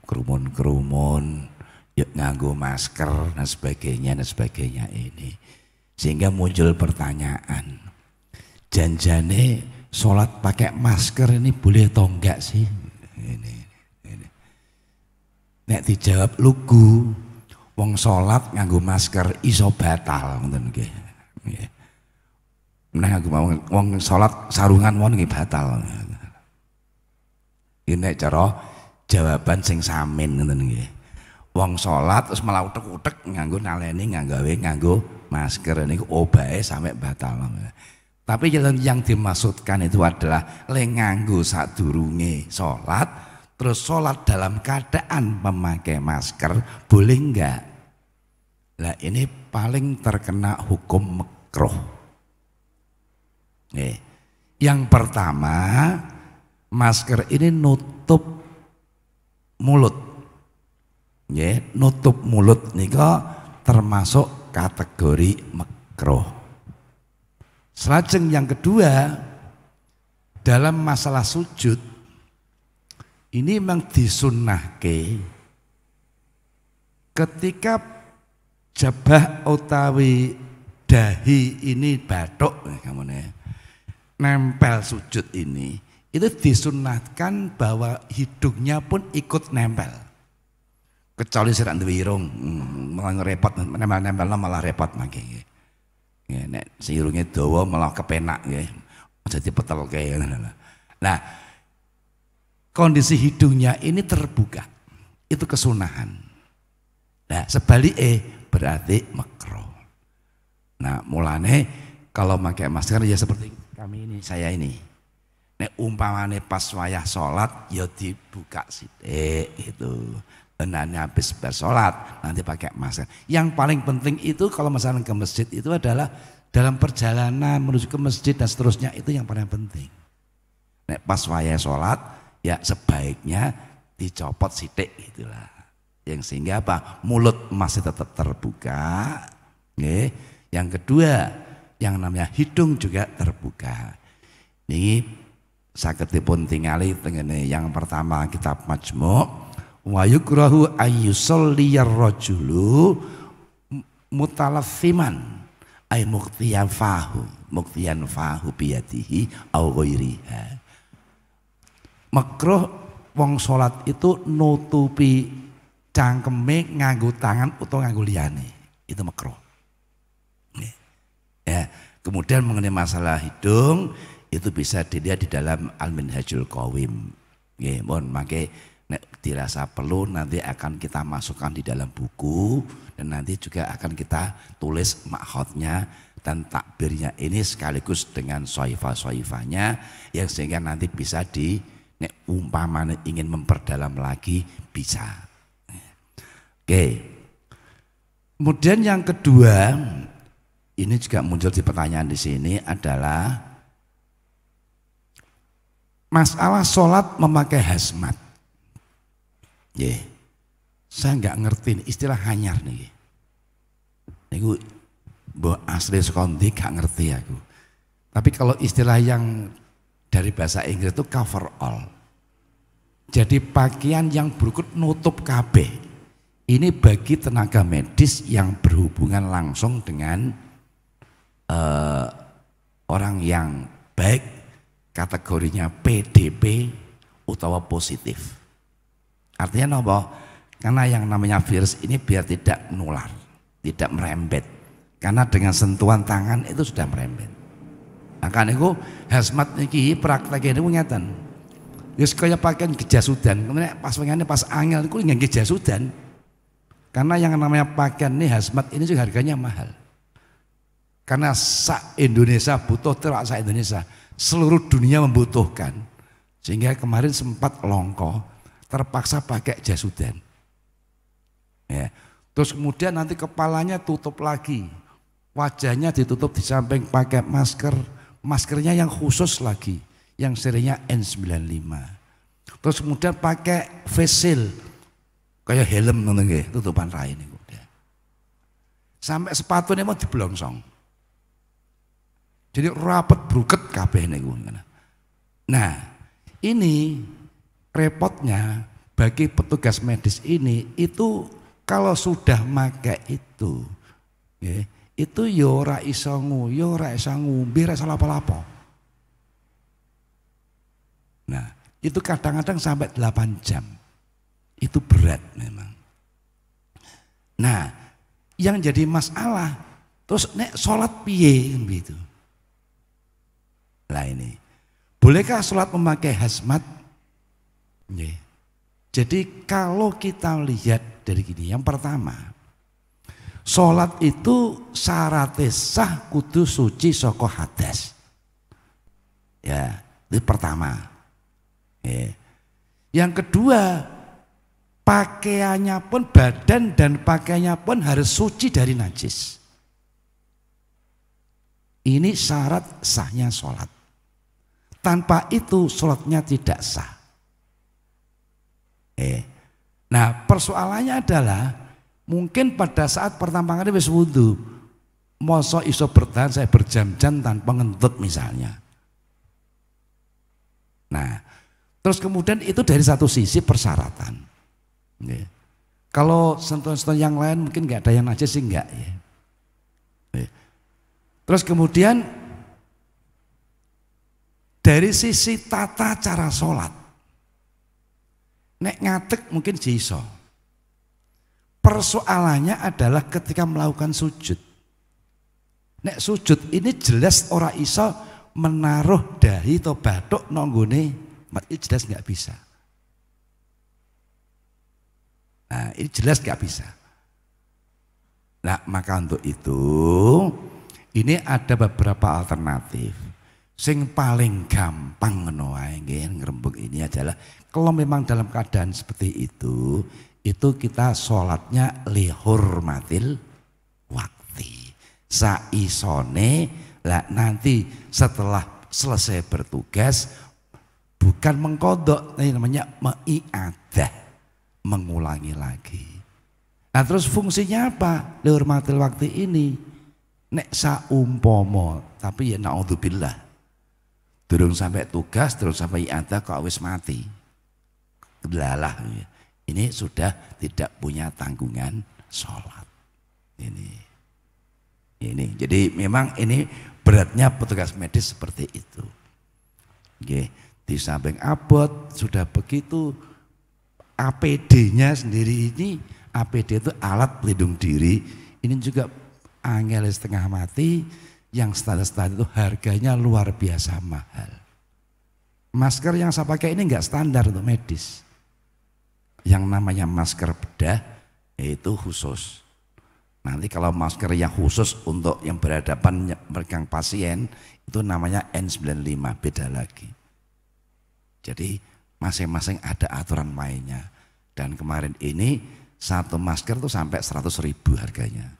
kerumun-kerumun, yuk nganggo masker dan sebagainya ini. Sehingga muncul pertanyaan, janjane sholat pakai masker ini boleh atau enggak sih? Ini. Nek dijawab lugu, wong sholat nganggo masker iso batal, ngoten nggih. Nah, wong sholat sarungan wong nggih batal. Ini cara jawaban sing samin ngoten nggih. Wong sholat terus malah utek-utek nganggo naleni nganggo masker niku obahe sampai batal. Tapi yang dimaksudkan itu adalah le nganggo sadurunge sholat, terus sholat dalam keadaan memakai masker boleh enggak? Nah ini paling terkena hukum makruh. Yang pertama, masker ini nutup mulut. Nutup mulut nika termasuk kategori makruh. Selajeng yang kedua, dalam masalah sujud ini memang disunnahke ketika jabah utawi dahi ini bathuk nempel sujud ini, itu disunnahkan bahwa hidungnya pun ikut nempel. Kecuali sirak duwe irung, malah repot, nempel malah repot mangke. Nek irunge dawa malah kepenak nggih. Jadi petelke. Nah, kondisi hidungnya ini terbuka, itu kesunahan. Nah sebaliknya berarti makruh. Nah mulane kalau pakai masker ya seperti kami ini, saya ini. Nek umpamane pas wayah sholat ya dibuka sithik gitu. Benarnya habis bersolat nanti pakai masker. Yang paling penting itu kalau misalnya ke masjid itu adalah dalam perjalanan menuju ke masjid dan seterusnya, itu yang paling penting. Nek pas wayah sholat ya sebaiknya dicopot sithik gitulah. Yang sehingga apa? Mulut masih tetap terbuka. Yang kedua, yang namanya hidung juga terbuka. Ini sagedipun tingali tengene yang pertama kitab Majmu', wa yukrahu ayyusalliyar rajulu mutalaffiman ay muqtiyan fahu biyadihi au ghairiha. Makruh wong salat itu nutupi cangkeme nganggo tangan utawa nganggo liyane, itu makruh. Ya, kemudian mengenai masalah hidung itu bisa dilihat di dalam Al-Minhajul Qawim. Nggih, mohon mangke nek dirasa perlu nanti akan kita masukkan di dalam buku dan nanti juga akan kita tulis makhotnya dan takbirnya ini sekaligus dengan soifah-soifahnya yang sehingga nanti bisa di nek umpamanya ingin memperdalam lagi bisa. Oke. Kemudian yang kedua, ini juga muncul di pertanyaan di sini adalah masalah sholat memakai hazmat. Saya nggak ngerti istilah hanyar nih. Niku mbok asli sekondi gak ngerti aku. Tapi kalau istilah yang dari bahasa Inggris itu cover all. Jadi pakaian yang berukut nutup kabeh. Ini bagi tenaga medis yang berhubungan langsung dengan orang yang baik kategorinya PDP utawa positif. Artinya apa? Karena yang namanya virus ini biar tidak menular, tidak merembet. Karena dengan sentuhan tangan itu sudah merembet. Maka niku hazmat niki prakteknya niku ngeten. Wis kaya pakaian gejasudan, kemudian pas wengane pas angel niku ngangge gejasudan. Karena yang namanya pakaian ini hazmat ini juga harganya mahal. Karena Indonesia butuh, terak Indonesia, seluruh dunia membutuhkan. Sehingga kemarin sempat longko, terpaksa pakai jasudan. Ya. Terus kemudian nanti kepalanya tutup lagi, wajahnya ditutup di samping pakai masker, maskernya yang khusus lagi, yang serinya N95. Terus kemudian pakai face shield, kayak helm nggih, tutupan rai niku. Sampai sepatunya mau diblongsong. Jadi rapet bruket kabeh niku. Nah, ini repotnya bagi petugas medis ini itu kalau sudah make itu, ya, itu yo ora iso nguyu, ora iso ngombe, ora iso lapo-lapo. Nah, itu kadang-kadang sampai 8 jam. Itu berat memang. Nah, yang jadi masalah, terus nek sholat piye gitu. Lah ini, bolehkah sholat memakai hazmat? Yeah. Jadi kalau kita lihat dari gini, yang pertama, sholat itu syaratnya sah kudu suci saka hadas. Ya, itu pertama. Yeah. Yang kedua, pakaiannya pun, badan dan pakaiannya pun harus suci dari najis. Ini syarat sahnya sholat. Tanpa itu sholatnya tidak sah. Nah persoalannya adalah mungkin pada saat pertama kali wis wudu, mosok iso bertahan saya berjam-jam tanpa ngentut misalnya. Nah terus kemudian itu dari satu sisi persyaratan. Kalau sentuhan-sentuhan yang lain mungkin nggak ada yang najis sih enggak ya. Terus kemudian dari sisi tata cara sholat. Nek ngatek mungkin iso. Persoalannya adalah ketika melakukan sujud. Nek sujud ini jelas ora iso menaruh dahi atau bathuk nanggone, ini jelas nggak bisa. Nah ini jelas nggak bisa. Nah maka untuk itu ini ada beberapa alternatif. Sing paling gampang ngono ae nggih ngrembug ini adalah kalau memang dalam keadaan seperti itu kita sholatnya lihurmatil wakti. Saisone lah nanti setelah selesai bertugas bukan mengkodok, ini namanya meiadah, mengulangi lagi. Nah terus fungsinya apa? Lihurmatil wakti ini nek saumpama, tapi ya naudzubillah. Durung sampai tugas, durung sampai iadah kok wis mati. Delalah, ini sudah tidak punya tanggungan sholat. Ini, jadi memang ini beratnya petugas medis seperti itu. Oke, di samping abot sudah begitu, APD-nya sendiri ini, APD itu alat pelindung diri, ini juga angel setengah mati. Yang standar-standar itu harganya luar biasa mahal. Masker yang saya pakai ini enggak standar untuk medis. Yang namanya masker bedah itu khusus. Nanti kalau masker yang khusus untuk yang berhadapan memegang pasien itu namanya N95, beda lagi. Jadi masing-masing ada aturan mainnya. Dan kemarin ini satu masker itu sampai 100.000 harganya.